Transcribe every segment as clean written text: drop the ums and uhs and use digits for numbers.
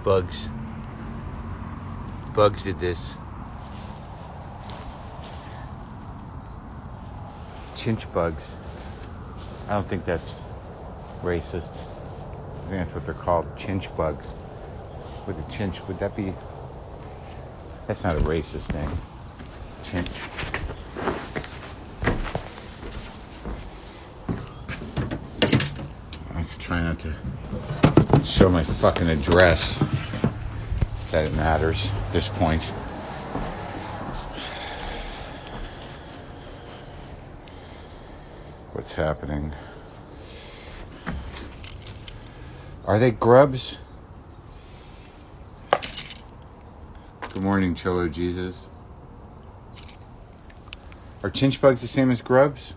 Bugs. Bugs did this. Chinch bugs. I don't think that's racist. I think that's what they're called, chinch bugs. With a chinch, would that be... That's not a racist name. Chinch. Let's try not to show my fucking address. That it matters at this point. What's happening? Are they grubs? Good morning, Cholo Jesus. Are chinch bugs the same as grubs?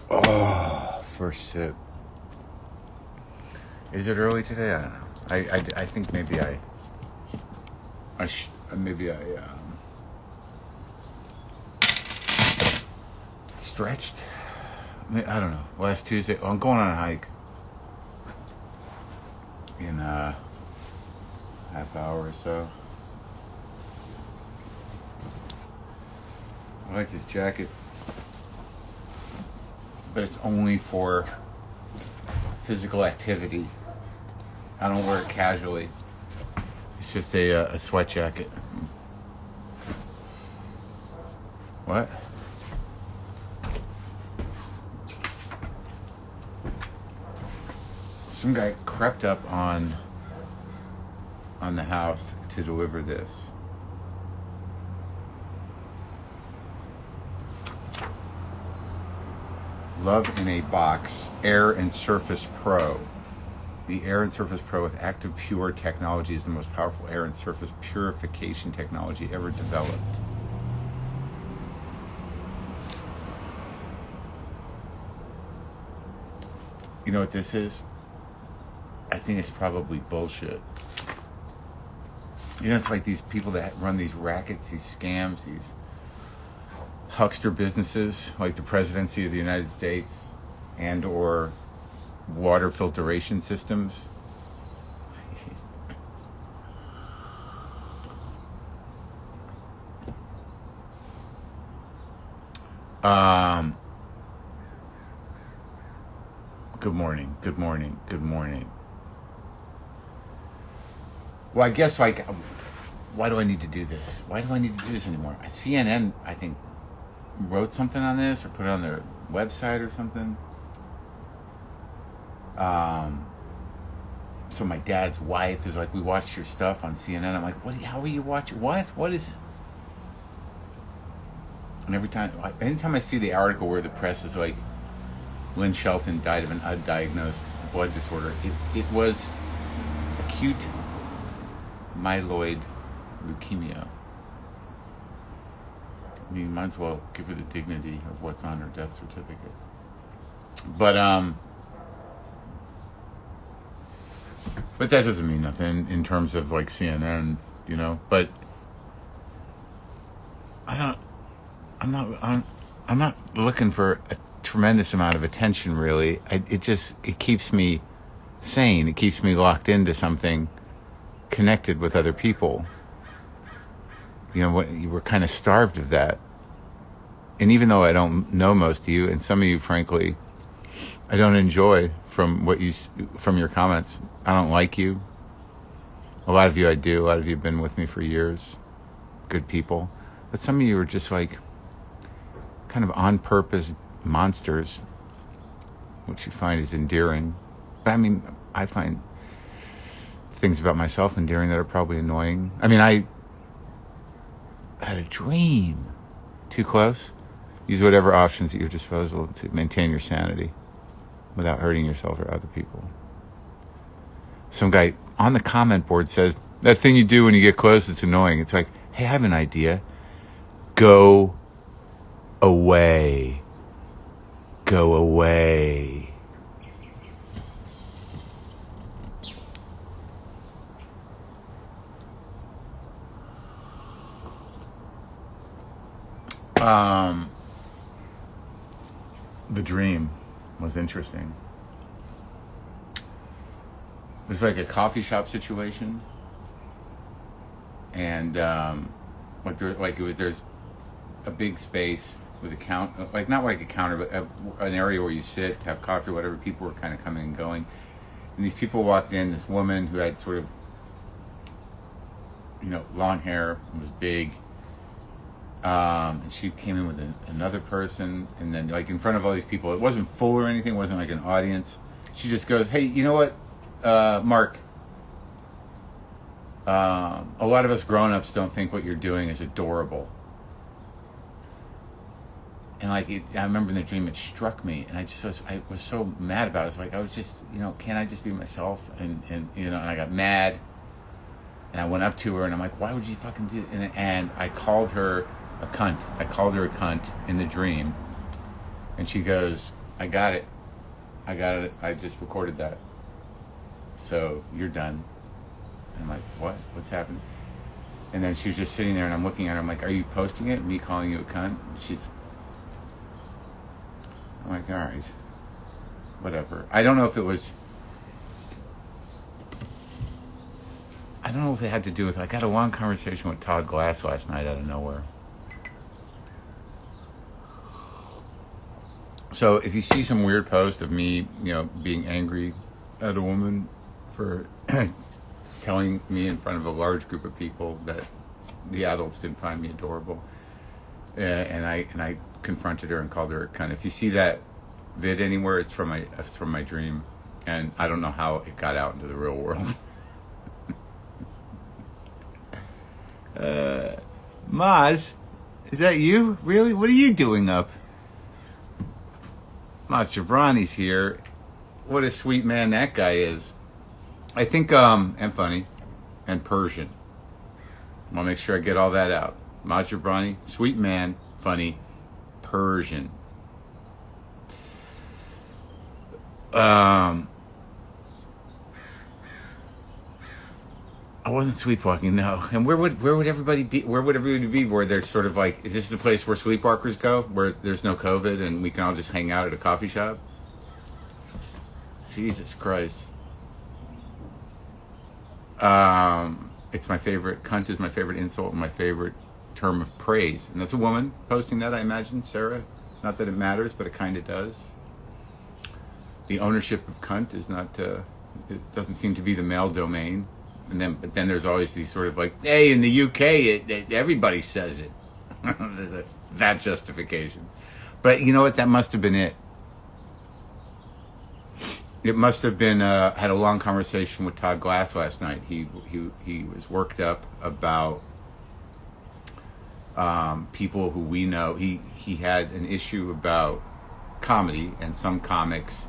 Oh, first sip. Is it early today? I don't know. I think maybe I stretched. I don't know. Last Tuesday, I'm going on a hike in a half hour or so. I like this jacket, but it's only for physical activity. I don't wear it casually. It's just a sweat jacket. What? Some guy crept up on the house to deliver this. Love in a Box Air and Surface Pro. The Air and Surface Pro with Active Pure technology is the most powerful air and surface purification technology ever developed. You know what this is? I think it's probably bullshit. You know, it's like these people that run these rackets, these scams, these huckster businesses, like the presidency of the United States and or water filtration systems. Good morning. Well, I guess, like, why do I need to do this? Why do I need to do this anymore? CNN, I think, wrote something on this or put it on their website or something. So my dad's wife is like, we watched your stuff on CNN. I'm like, how are you watching? What is... And anytime I see the article where the press is like, Lynn Shelton died of an undiagnosed blood disorder, it was acute myeloid leukemia. I mean, might as well give her the dignity of what's on her death certificate. But that doesn't mean nothing in terms of like CNN, you know. But I'm not looking for a tremendous amount of attention, really. It keeps me sane. It keeps me locked into something, connected with other people. You know, you were kind of starved of that. And even though I don't know most of you, and some of you, frankly, I don't enjoy from your comments. I don't like you. A lot of you I do. A lot of you have been with me for years. Good people. But some of you are just like kind of on purpose monsters, which you find is endearing. But I mean, I find things about myself endearing that are probably annoying. I mean, I had a dream. Too close? Use whatever options at your disposal to maintain your sanity without hurting yourself or other people. Some guy on the comment board says, that thing you do when you get close, it's annoying. It's like, hey, I have an idea. Go away. Go away. The dream was interesting. It was like a coffee shop situation, and there's a big space with a count, like not like a counter, but an area where you sit, have coffee, or whatever. People were kind of coming and going, and these people walked in. This woman who had sort of, long hair, was big, and she came in with another person, and then like in front of all these people, it wasn't full or anything, it wasn't like an audience. She just goes, "Hey, you know what, Marc? A lot of us grown-ups don't think what you're doing is adorable." And I remember in the dream, it struck me, and I was so mad about it. I was just, can't I just be myself? And I got mad, and I went up to her, and I'm like, why would you fucking do it? And I called her a cunt. I called her a cunt in the dream, and she goes, I got it. I just recorded that. So you're done. And I'm like, what? What's happening? And then she was just sitting there, and I'm looking at her. I'm like, are you posting it? Me calling you a cunt? I'm like, all right, whatever. I don't know if it had to do with, I got a long conversation with Todd Glass last night out of nowhere. So if you see some weird post of me, being angry at a woman for telling me in front of a large group of people that the adults didn't find me adorable, and I confronted her and called her a cunt. If you see that vid anywhere, it's from my dream, and I don't know how it got out into the real world. Maz, is that you? Really? What are you doing up? Maz Jabrani's here. What a sweet man that guy is. I think, and funny, and Persian. I want to make sure I get all that out. Maz Jabrani, sweet man, funny, Persian. I wasn't sleepwalking, no. And where would everybody be? Where would everybody be? Where there's sort of like, is this the place where sleepwalkers go, where there's no COVID and we can all just hang out at a coffee shop? Jesus Christ. It's my favorite. Cunt is my favorite insult and my favorite term of praise. And that's a woman posting that, I imagine, Sarah. Not that it matters, but it kind of does. The ownership of cunt is not. It doesn't seem to be the male domain. But then there's always these sort of like, hey, in the UK, everybody says it. That justification. But you know what? That must have been it. It must have been. Had a long conversation with Todd Glass last night. He was worked up about people who we know. He had an issue about comedy and some comics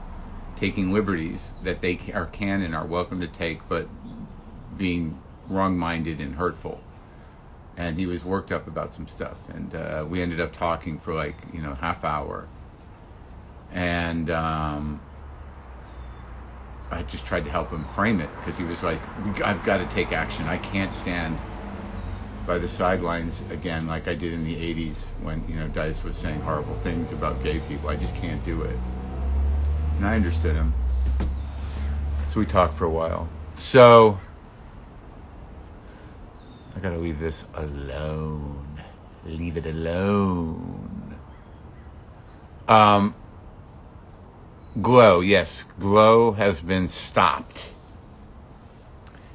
taking liberties that they can and are welcome to take, but being wrong-minded and hurtful. And he was worked up about some stuff, and we ended up talking for like half hour, and I just tried to help him frame it, because he was like, I've got to take action. I can't stand by the sidelines again like I did in the 80s when Dice was saying horrible things about gay people. I just can't do it. And I understood him, so we talked for a while. So I gotta leave this alone. Leave it alone. Glow, yes. Glow has been stopped.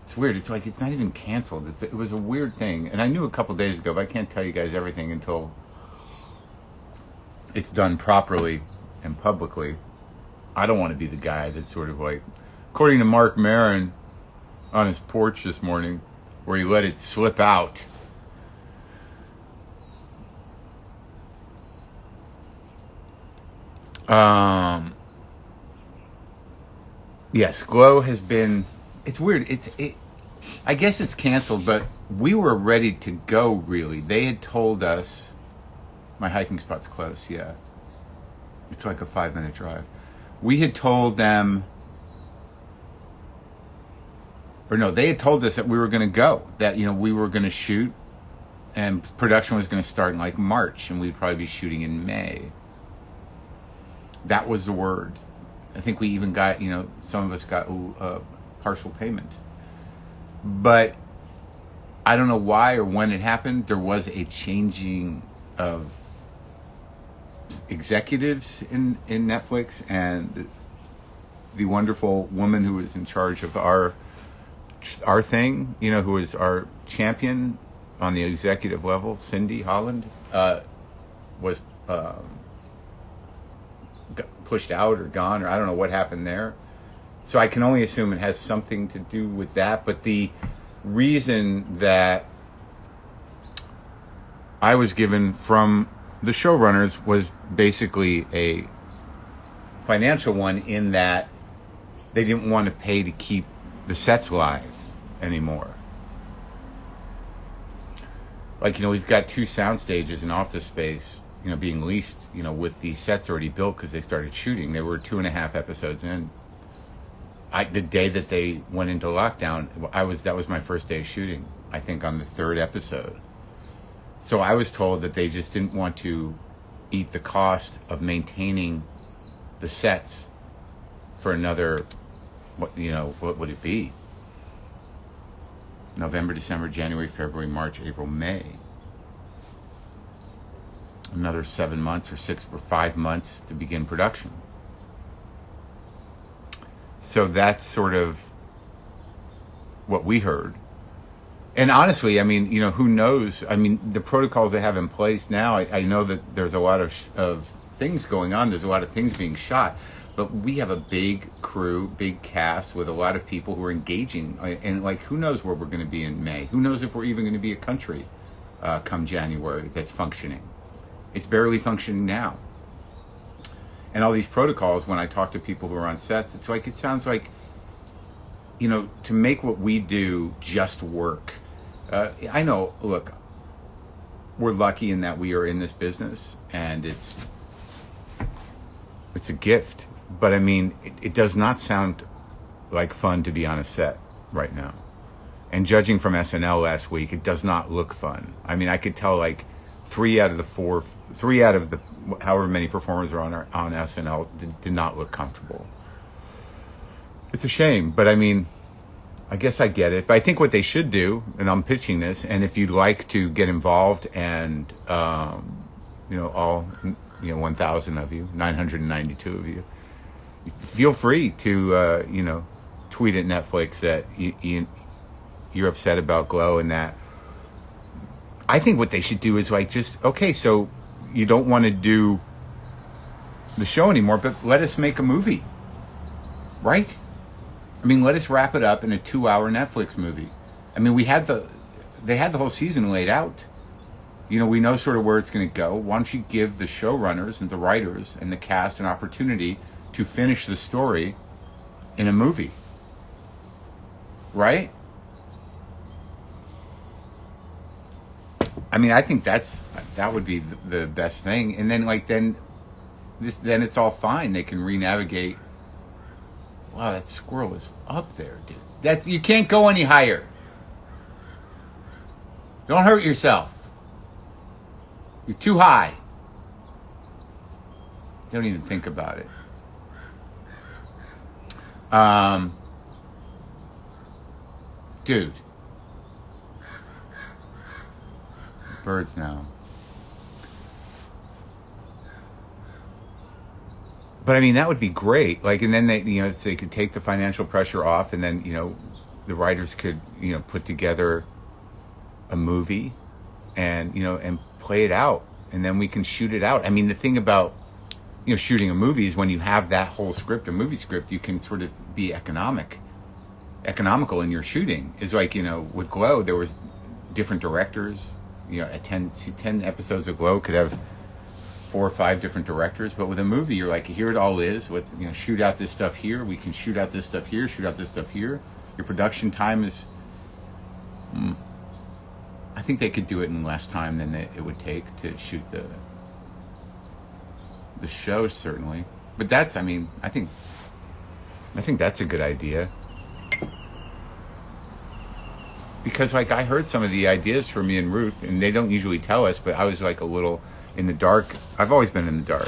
It's weird. It's like it's not even canceled. It was a weird thing. And I knew a couple days ago, but I can't tell you guys everything until it's done properly and publicly. I don't want to be the guy that's sort of like, according to Marc Maron on his porch this morning, where he let it slip out. Yes, Glow has been. It's weird. I guess it's canceled, but we were ready to go. Really, they had told us my hiking spot's close. Yeah, it's like a 5-minute drive. We had told them. Or no, they had told us that we were going to go, that, we were going to shoot, and production was going to start in like March, and we'd probably be shooting in May. That was the word. I think we even got, some of us got partial payment. But I don't know why or when it happened. There was a changing of executives in Netflix, and the wonderful woman who was in charge of our thing, who was our champion on the executive level, Cindy Holland, was pushed out or gone, or I don't know what happened there. So I can only assume it has something to do with that. But the reason that I was given from the showrunners was basically a financial one, in that they didn't want to pay to keep the sets live anymore. Like, we've got 2 sound stages in office space, being leased, with these sets already built because they started shooting. They were 2.5 episodes in. The day that they went into lockdown, that was my first day of shooting, I think on the 3rd episode. So I was told that they just didn't want to eat the cost of maintaining the sets for another, what would it be? November, December, January, February, March, April, May. Another 7 months or 6 or 5 months to begin production. So that's sort of what we heard. And honestly, who knows? The protocols they have in place now, I know that there's a lot of things going on. There's a lot of things being shot. But we have a big crew, big cast with a lot of people who are engaging. And who knows where we're going to be in May? Who knows if we're even going to be a country come January that's functioning? It's barely functioning now. And all these protocols, when I talk to people who are on sets, it sounds like, to make what we do just work. I know, look, we're lucky in that we are in this business, and it's a gift. But it does not sound like fun to be on a set right now. And judging from SNL last week, it does not look fun. I could tell 3 out of the however many performers are on SNL did not look comfortable. It's a shame, but I guess I get it. But I think what they should do, and I'm pitching this, and if you'd like to get involved, and all 1,000 of you, 992 of you, feel free to tweet at Netflix that you're upset about Glow, and that I think what they should do is okay, so you don't want to do the show anymore, but let us make a movie, right? Let us wrap it up in a 2-hour Netflix movie. They had the whole season laid out. We know sort of where it's going to go. Why don't you give the showrunners and the writers and the cast an opportunity to finish the story in a movie, right? I think that would be the best thing. And then then it's all fine. They can re-navigate. Wow, that squirrel is up there, dude. You can't go any higher. Don't hurt yourself. You're too high. Don't even think about it. Dude. Birds now. But that would be great. And then they could take the financial pressure off, and then the writers could put together a movie, and and play it out, and then we can shoot it out. The thing about shooting a movie is when you have that whole script, a movie script, you can sort of be economical in your shooting. Is with Glow, there was different directors. 10 episodes of Glow could have 4 or 5 different directors, but with a movie, you're here it all is. Let's shoot out this stuff here. We can shoot out this stuff here. Shoot out this stuff here. Your production time is. I think they could do it in less time than it would take to shoot the show, certainly. But that's. I think that's a good idea. Because I heard some of the ideas from me and Ruth, and they don't usually tell us, but I was a little in the dark. I've always been in the dark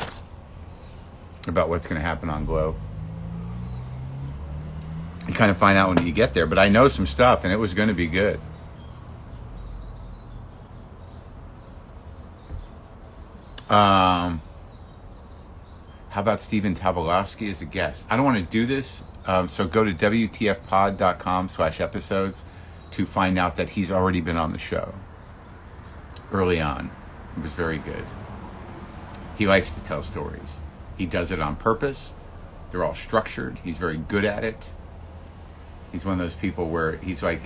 about what's going to happen on Glow. You kind of find out when you get there. But I know some stuff, and it was going to be good. How about Stephen Tobolowsky as a guest? I don't want to do this, so go to WTFpod.com/episodes to find out that he's already been on the show early on. It was very good. He likes to tell stories. He does it on purpose. They're all structured. He's very good at it. He's one of those people where he's got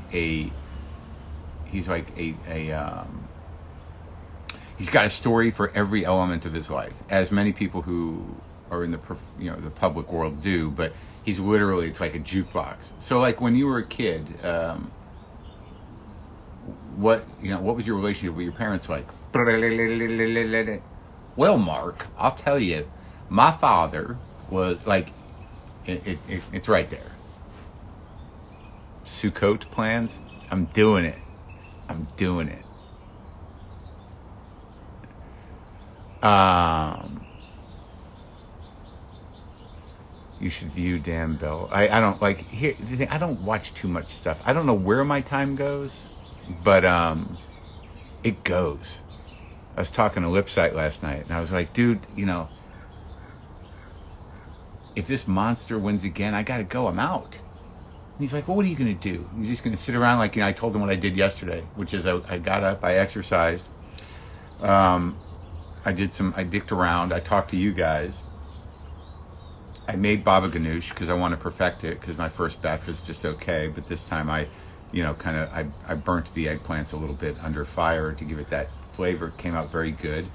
a story for every element of his life, as many people who are in the public world do. But he's literally, it's like a jukebox. So like when you were a kid, what was your relationship with your parents like? Well, Mark, I'll tell you, my father was like, it's right there. Sukkot plans, I'm doing it. You should view Dan Bell. I don't like here. I don't watch too much stuff. I don't know where my time goes, but it goes. I was talking to Lipsite last night, and I was like, dude, if this monster wins again, I gotta go. I'm out. And he's like, well, what are you gonna do? You're just gonna sit around like I told him what I did yesterday, which is I got up, I exercised, I dicked around, I talked to you guys. I made baba ganoush because I want to perfect it because my first batch was just okay, but this time I burnt the eggplants a little bit under fire to give it that flavor. It came out very good.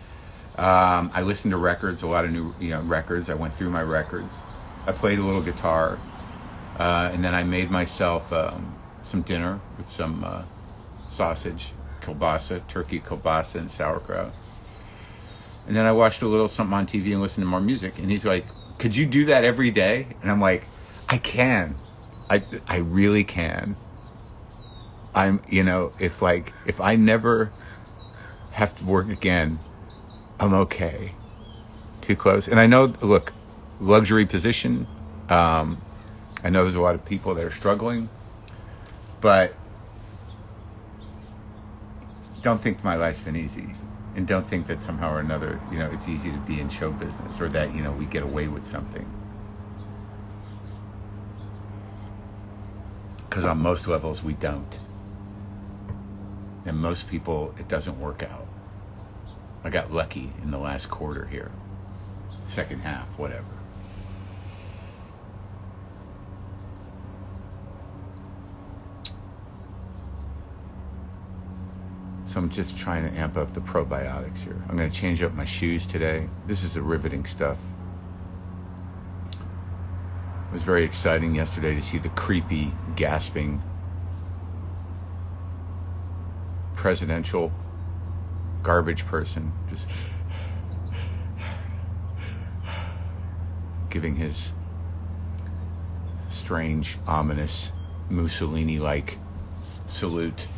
I listened to records, a lot of new records. I went through my records. I played a little guitar, and then I made myself some dinner with some sausage, kielbasa, turkey kielbasa, and sauerkraut. And then I watched a little something on TV and listened to more music. And he's like, could you do that every day? And I'm like, I can. I really can. If I never have to work again, I'm okay. Too close. And I know, look, luxury position. I know there's a lot of people that are struggling, but don't think my life's been easy. And don't think that somehow or another, it's easy to be in show business or that, we get away with something. Because on most levels, we don't. And most people, it doesn't work out. I got lucky in the last quarter here. Second half, whatever. So I'm just trying to amp up the probiotics here. I'm going to change up my shoes today. This is the riveting stuff. It was very exciting yesterday to see the creepy, gasping presidential garbage person just giving his strange, ominous, Mussolini-like salute.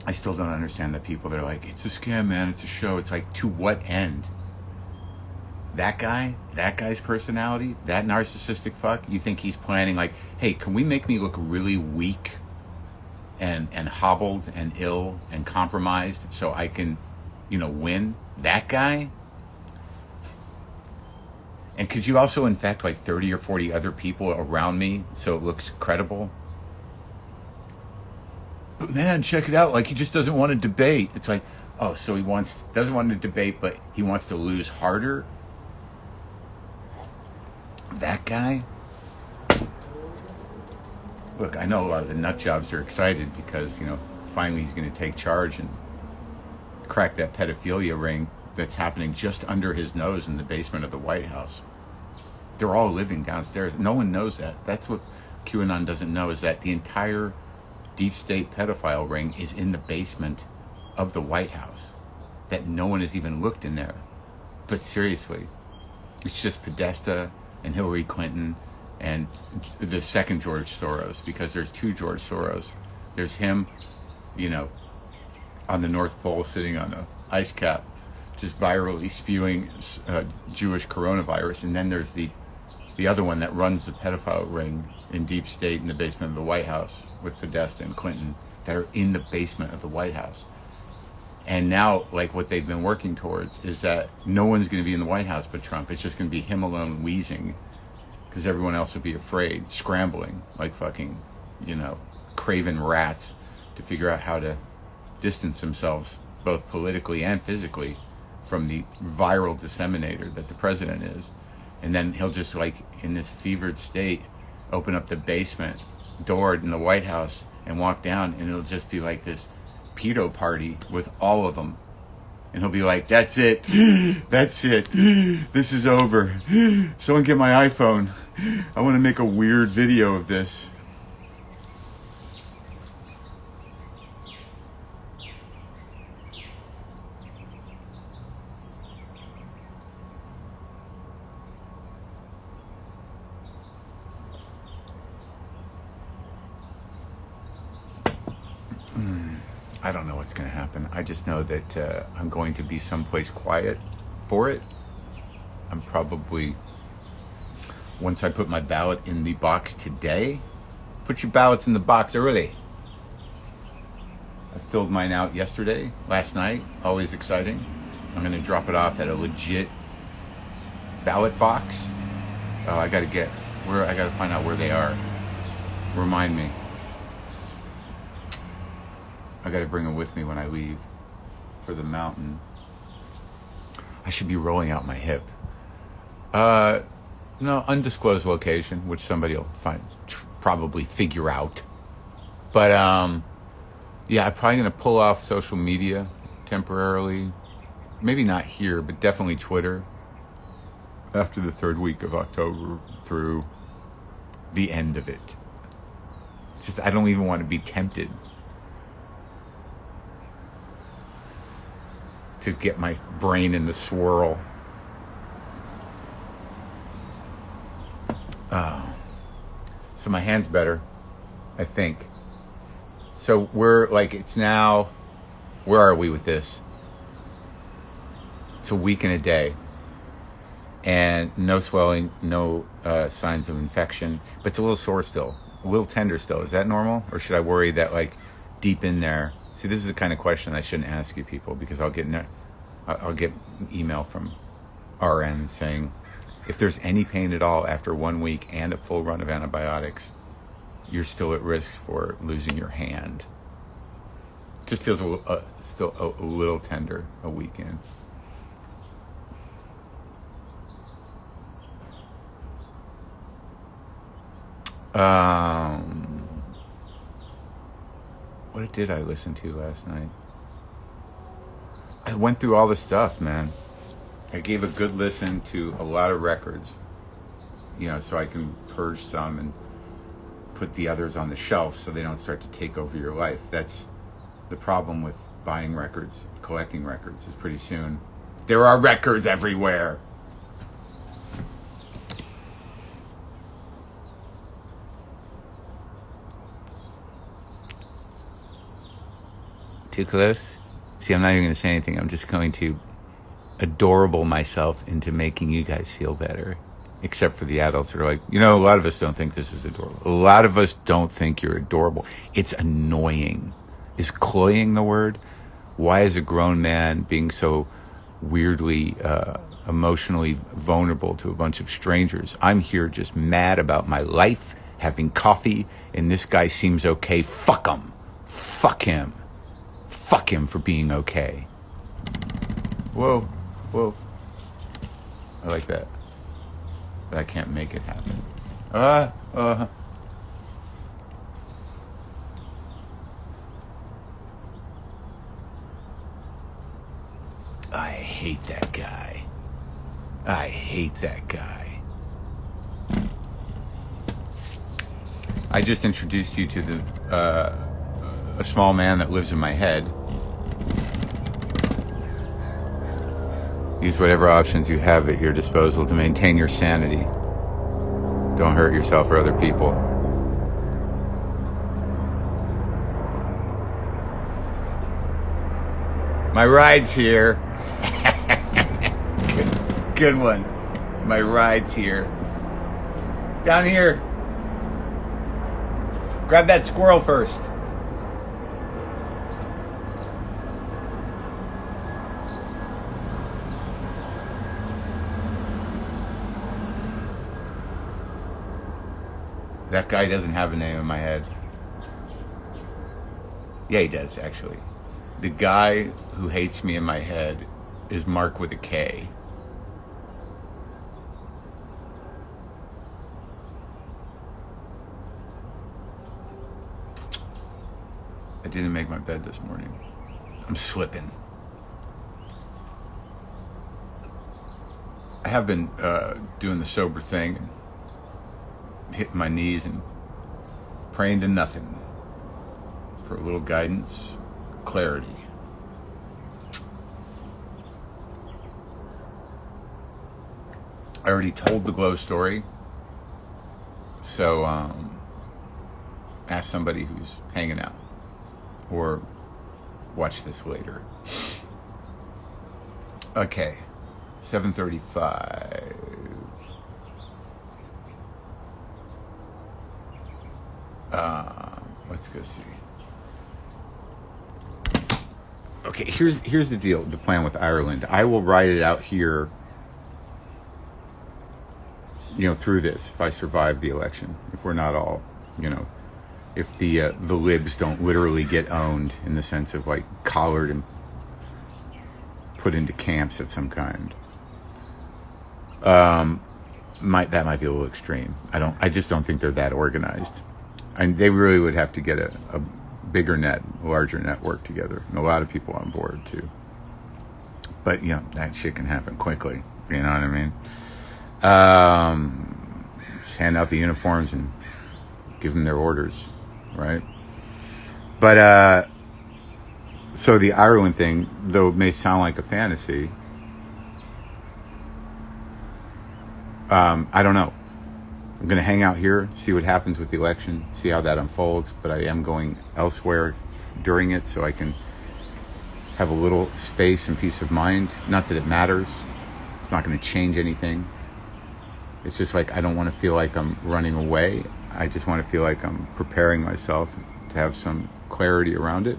I still don't understand the people that are like, it's a scam, man, it's a show. It's like, to what end? That guy's personality, that narcissistic fuck, you think he's planning like, hey, can we make me look really weak and hobbled and ill and compromised so I can, win? That guy? And could you also infect like 30 or 40 other people around me so it looks credible? But man, check it out. Like, he just doesn't want to debate. It's like, oh, so he doesn't want to debate, but he wants to lose harder? That guy? Look, I know a lot of the nut jobs are excited because, finally he's going to take charge and crack that pedophilia ring that's happening just under his nose in the basement of the White House. They're all living downstairs. No one knows that. That's what QAnon doesn't know, is that the entire deep state pedophile ring is in the basement of the White House, that no one has even looked in there. But seriously, it's just Podesta and Hillary Clinton and the second George Soros, because there's two George Soros. There's him, on the North Pole sitting on an ice cap just virally spewing Jewish coronavirus, and then there's the other one that runs the pedophile ring in deep state in the basement of the White House with Podesta and Clinton that are in the basement of the White House. And now, like, what they've been working towards is that no one's going to be in the White House but Trump. It's just going to be him alone wheezing because everyone else will be afraid, scrambling like fucking, craven rats to figure out how to distance themselves both politically and physically from the viral disseminator that the president is. And then he'll just, like, in this fevered state, open up the basement door in the White House and walk down, and it'll just be like this pedo party with all of them. And he'll be like, that's it. That's it. This is over. Someone get my iPhone. I want to make a weird video of this. I don't know what's going to happen. I just know that I'm going to be someplace quiet for it. I'm probably, once I put my ballot in the box today, put your ballots in the box early. I filled mine out last night, always exciting. I'm going to drop it off at a legit ballot box. Oh, I got to find out where they are. Remind me. I got to bring them with me when I leave for the mountain. I should be rolling out my hip. No, undisclosed location, which somebody will probably figure out. But yeah, I'm probably going to pull off social media temporarily. Maybe not here, but definitely Twitter. After the third week of October through the end of it. Just, I don't even want to be tempted to get my brain in the swirl. So my hand's better, I think. So we're like, it's now, where are we with this? It's a week and a day. And no swelling, no signs of infection, but it's a little sore still, a little tender still. Is that normal? Or should I worry that, like, deep in there? See, this is the kind of question I shouldn't ask you people, because I'll get email from RN saying, if there's any pain at all after 1 week and a full run of antibiotics, you're still at risk for losing your hand. Just feels still a little tender a week in. What did I listen to last night? I went through all the stuff, man. I gave a good listen to a lot of records, so I can purge some and put the others on the shelf so they don't start to take over your life. That's the problem with buying records, collecting records, is pretty soon there are records everywhere. Too close? See, I'm not even going to say anything. I'm just going to adorable myself into making you guys feel better. Except for the adults who are like, a lot of us don't think this is adorable. A lot of us don't think you're adorable. It's annoying. Is cloying the word? Why is a grown man being so weirdly emotionally vulnerable to a bunch of strangers? I'm here just mad about my life, having coffee, and this guy seems okay. Fuck him. Fuck him. Fuck him for being okay. Whoa. I like that. But I can't make it happen. I hate that guy. I hate that guy. I just introduced you to a small man that lives in my head. Use whatever options you have at your disposal to maintain your sanity. Don't hurt yourself or other people. My ride's here. Good one. My ride's here. Down here. Grab that squirrel first. That guy doesn't have a name in my head. Yeah, he does, actually. The guy who hates me in my head is Marc with a K. I didn't make my bed this morning. I'm slipping. I have been doing the sober thing, hitting my knees and praying to nothing for a little guidance, clarity. I already told the glow story, so ask somebody who's hanging out or watch this later. Okay, 7:35. Let's go see. Okay, here's the deal, the plan with Ireland. I will ride it out here, through this, if I survive the election, if we're not all, if the libs don't literally get owned in the sense of like collared and put into camps of some kind. That might be a little extreme. I just don't think they're that organized. And they really would have to get a bigger net, a larger network together, and a lot of people on board too. But that shit can happen quickly. You know what I mean? Just hand out the uniforms and give them their orders, right? But so the Ireland thing, though it may sound like a fantasy, I don't know. I'm going to hang out here, see what happens with the election, see how that unfolds, but I am going elsewhere during it so I can have a little space and peace of mind. Not that it matters. It's not going to change anything. It's just like I don't want to feel like I'm running away. I just want to feel like I'm preparing myself to have some clarity around it.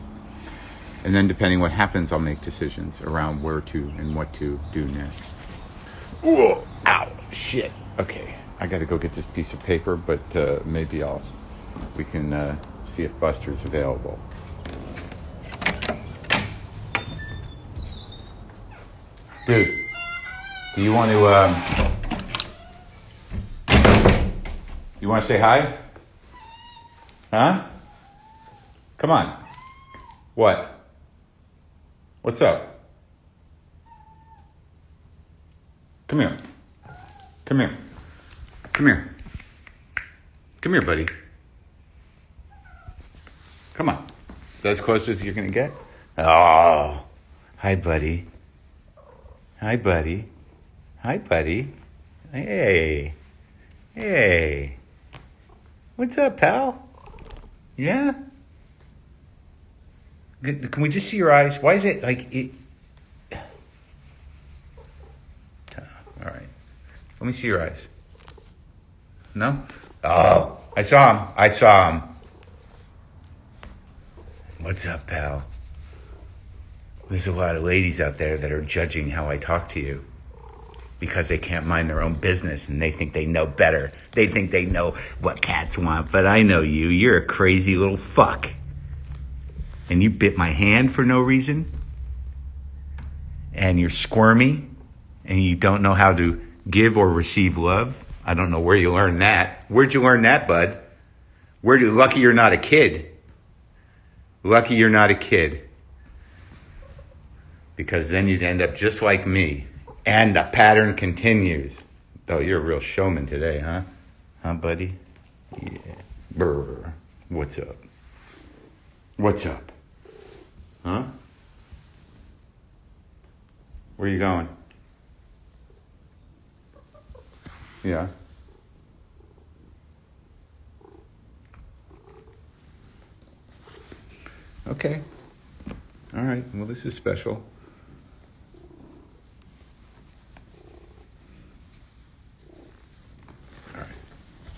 And then depending what happens, I'll make decisions around where to and what to do next. Ooh, ow, shit. Okay. I got to go get this piece of paper, but maybe we can see if Buster's available. Dude, do you want to say hi? Huh? Come on. What? What's up? Come here. Come here. Come here. Come here, buddy. Come on. Is that as close as you're going to get? Oh. Hi, buddy. Hi, buddy. Hi, buddy. Hey. Hey. What's up, pal? Yeah? Can we just see your eyes? Why is it like it? All right. Let me see your eyes. No? Oh, I saw him. What's up, pal? There's a lot of ladies out there that are judging how I talk to you because they can't mind their own business and they think they know better. They think they know what cats want, but I know you. You're a crazy little fuck. And you bit my hand for no reason. And you're squirmy and you don't know how to give or receive love. I don't know where you learned that. Where'd you learn that, bud? Lucky you're not a kid. Lucky you're not a kid. Because then you'd end up just like me. And the pattern continues. Oh, you're a real showman today, huh? Huh, buddy? Yeah. Brr. What's up? What's up? Huh? Where you going? Yeah. Okay. All right. Well, this is special.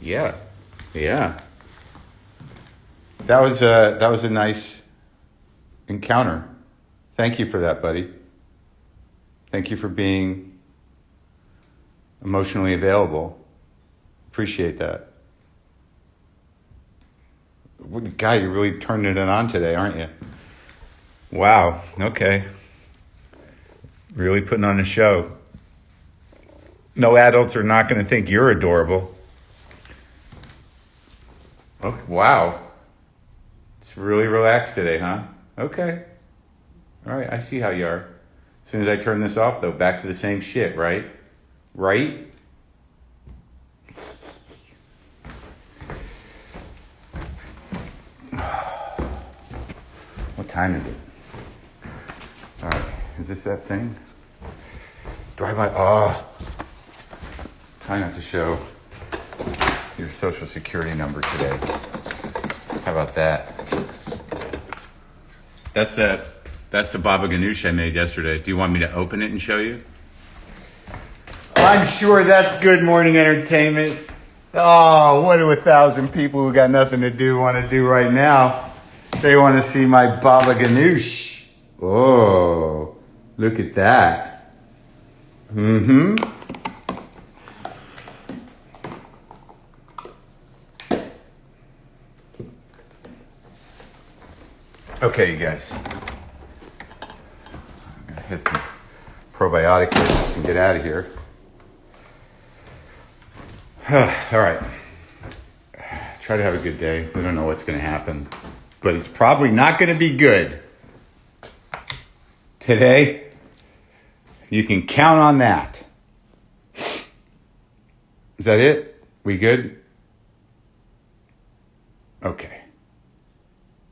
Yeah. Yeah. That was a nice encounter. Thank you for that, buddy. Thank you for being emotionally available. Appreciate that. Guy, you're really turning it on today, aren't you? Wow. Okay. Really putting on a show. No adults are not going to think you're adorable. Oh, wow. It's really relaxed today, huh? Okay. All right, I see how you are. As soon as I turn this off, though, back to the same shit, right? Right? What time is it? All right, is this that thing? Try not to show your social security number today. How about that? That's the baba ganoush I made yesterday. Do you want me to open it and show you? I'm sure that's Good Morning Entertainment. Oh, what do 1,000 people who got nothing to do want to do right now? They want to see my baba ganoush. Oh, look at that. Mm-hmm. Okay, you guys. I'm going to hit some probiotic business and get out of here. All right. Try to have a good day. We don't know what's going to happen, but it's probably not going to be good. Today, you can count on that. Is that it? We good? Okay.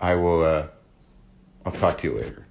I'll talk to you later.